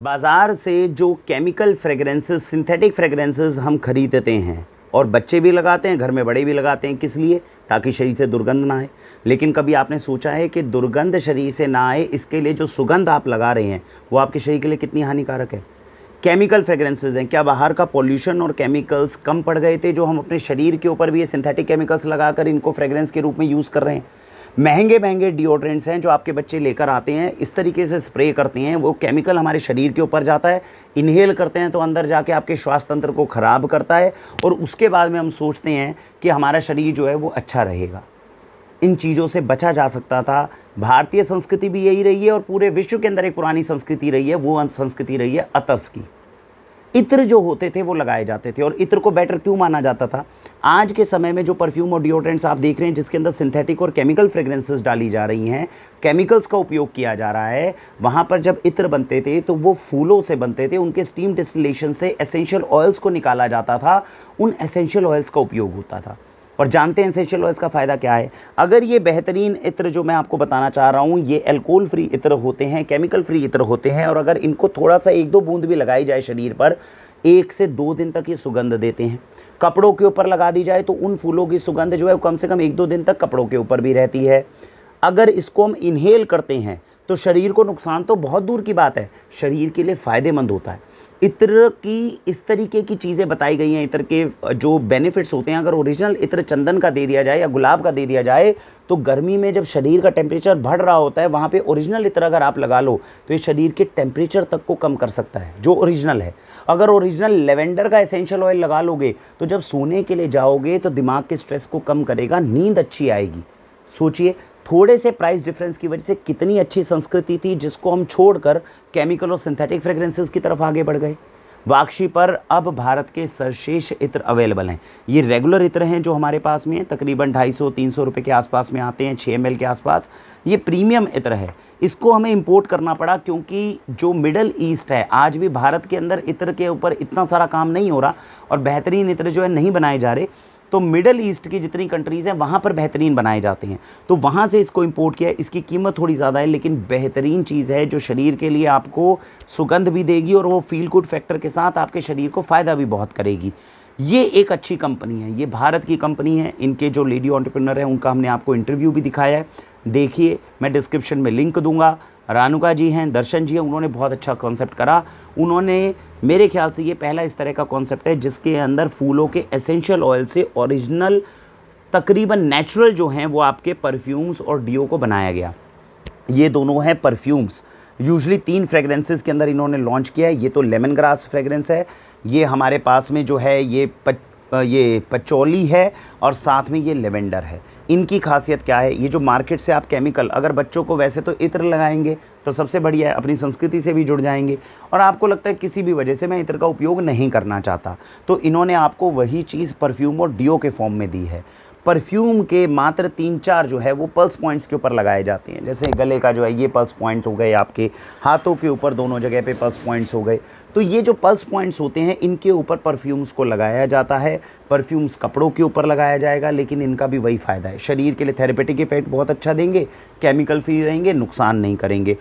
बाज़ार से जो केमिकल फ्रेगरेंसेस, सिंथेटिक फ्रेगरेंसेस हम खरीदते हैं और बच्चे भी लगाते हैं, घर में बड़े भी लगाते हैं, किस लिए? ताकि शरीर से दुर्गंध ना आए। लेकिन कभी आपने सोचा है कि दुर्गंध शरीर से ना आए, इसके लिए जो सुगंध आप लगा रहे हैं वो आपके शरीर के लिए कितनी हानिकारक है? केमिकल फ्रेगरेंसेस हैं, क्या बाहर का पॉल्यूशन और केमिकल्स कम पड़ गए थे जो हम अपने शरीर के ऊपर भी ये सिंथेटिक केमिकल्स लगाकर इनको फ्रेगरेंस के रूप में यूज़ कर रहे हैं? महंगे महंगे डिओड्रेंट्स हैं जो आपके बच्चे लेकर आते हैं, इस तरीके से स्प्रे करते हैं, वो केमिकल हमारे शरीर के ऊपर जाता है, इन्हेल करते हैं तो अंदर जाके आपके स्वास्थ्य तंत्र को ख़राब करता है और उसके बाद में हम सोचते हैं कि हमारा शरीर जो है वो अच्छा रहेगा। इन चीज़ों से बचा जा सकता था। भारतीय संस्कृति भी यही रही है और पूरे विश्व के अंदर एक पुरानी संस्कृति रही है, वो संस्कृति रही है अतर्स की। इत्र जो होते थे वो लगाए जाते थे और इत्र को बेटर क्यों माना जाता था? आज के समय में जो परफ्यूम और डिओड्रेंट्स आप देख रहे हैं जिसके अंदर सिंथेटिक और केमिकल फ्रेग्रेंसेस डाली जा रही हैं, केमिकल्स का उपयोग किया जा रहा है, वहाँ पर जब इत्र बनते थे तो वो फूलों से बनते थे, उनके स्टीम डिस्टिलेशन से एसेंशियल ऑयल्स को निकाला जाता था, उन एसेंशियल ऑयल्स का उपयोग होता था। और जानते हैं एसेंशियल ऑयल्स का फ़ायदा क्या है? अगर ये बेहतरीन इत्र जो मैं आपको बताना चाह रहा हूँ, ये अल्कोहल फ्री इत्र होते हैं, केमिकल फ्री इत्र होते हैं और अगर इनको थोड़ा सा 1-2 बूंद भी लगाई जाए शरीर पर, 1 से 2 दिन तक ये सुगंध देते हैं। कपड़ों के ऊपर लगा दी जाए तो उन फूलों की सुगंध जो है कम से कम 1-2 दिन तक कपड़ों के ऊपर भी रहती है। अगर इसको हम इन्हेल करते हैं तो शरीर को नुकसान तो बहुत दूर की बात है, शरीर के लिए फ़ायदेमंद होता है। इत्र की इस तरीके की चीज़ें बताई गई हैं, इत्र के जो बेनिफिट्स होते हैं। अगर ओरिजिनल इत्र चंदन का दे दिया जाए या गुलाब का दे दिया जाए तो गर्मी में जब शरीर का टेम्परेचर बढ़ रहा होता है, वहाँ पे ओरिजिनल इत्र अगर आप लगा लो तो ये शरीर के टेम्परेचर तक को कम कर सकता है, जो ओरिजिनल है। अगर ओरिजिनल लेवेंडर का एसेंशियल ऑयल लगा लोगे तो जब सोने के लिए जाओगे तो दिमाग के स्ट्रेस को कम करेगा, नींद अच्छी आएगी। सोचिए, थोड़े से प्राइस डिफरेंस की वजह से कितनी अच्छी संस्कृति थी जिसको हम छोड़कर केमिकल और सिंथेटिक फ्रेग्रेंसेस की तरफ आगे बढ़ गए। वाक्षी पर अब भारत के सर्वश्रेष्ठ इत्र अवेलेबल हैं। ये रेगुलर इत्र हैं जो हमारे पास में हैं, तकरीबन 250-300 रुपये के आसपास में आते हैं, 6 ml के आसपास। ये प्रीमियम इत्र है, इसको हमें इंपोर्ट करना पड़ा क्योंकि जो मिडल ईस्ट है, आज भी भारत के अंदर इत्र के ऊपर इतना सारा काम नहीं हो रहा और बेहतरीन इत्र जो है नहीं बनाए जा रहे। तो मिडल ईस्ट की जितनी कंट्रीज़ हैं वहाँ पर बेहतरीन बनाए जाते हैं, तो वहाँ से इसको इंपोर्ट किया है। इसकी कीमत थोड़ी ज़्यादा है लेकिन बेहतरीन चीज़ है जो शरीर के लिए आपको सुगंध भी देगी और वो फील गुड फैक्टर के साथ आपके शरीर को फ़ायदा भी बहुत करेगी। ये एक अच्छी कंपनी है, ये भारत की कंपनी है। इनके जो लेडी एंटरप्रेन्योर हैं उनका हमने आपको इंटरव्यू भी दिखाया है, देखिए, मैं डिस्क्रिप्शन में लिंक दूंगा। रानुका जी हैं, दर्शन जी हैं, उन्होंने बहुत अच्छा कॉन्सेप्ट करा। उन्होंने, मेरे ख्याल से ये पहला इस तरह का कॉन्सेप्ट है जिसके अंदर फूलों के एसेंशियल ऑयल से ओरिजिनल तकरीबन नेचुरल जो हैं वो आपके परफ्यूम्स और डिओ को बनाया गया। ये दोनों हैं परफ्यूम्स। यूजुअली 3 फ्रेग्रेंसेस के अंदर इन्होंने लॉन्च किया है। ये तो लेमन ग्रास फ्रेग्रेंस है, ये हमारे पास में जो है ये पचौली है और साथ में ये लेवेंडर है। इनकी खासियत क्या है? ये जो मार्केट से आप केमिकल, अगर बच्चों को वैसे तो इत्र लगाएंगे तो सबसे बढ़िया है, अपनी संस्कृति से भी जुड़ जाएंगे और आपको लगता है किसी भी वजह से मैं इत्र का उपयोग नहीं करना चाहता, तो इन्होंने आपको वही चीज़ परफ्यूम और डिओ के फॉर्म में दी है। परफ्यूम के मात्र 3-4 जो है वो पल्स पॉइंट्स के ऊपर लगाए जाते हैं, जैसे गले का जो है ये पल्स पॉइंट्स हो गए, आपके हाथों के ऊपर दोनों जगह पे पल्स पॉइंट्स हो गए। तो ये जो पल्स पॉइंट्स होते हैं इनके ऊपर परफ्यूम्स को लगाया जाता है। परफ्यूम्स कपड़ों के ऊपर लगाया जाएगा लेकिन इनका भी वही फ़ायदा है, शरीर के लिए थेरेपेटिक इफेक्ट बहुत अच्छा देंगे, केमिकल फ्री रहेंगे, नुकसान नहीं करेंगे।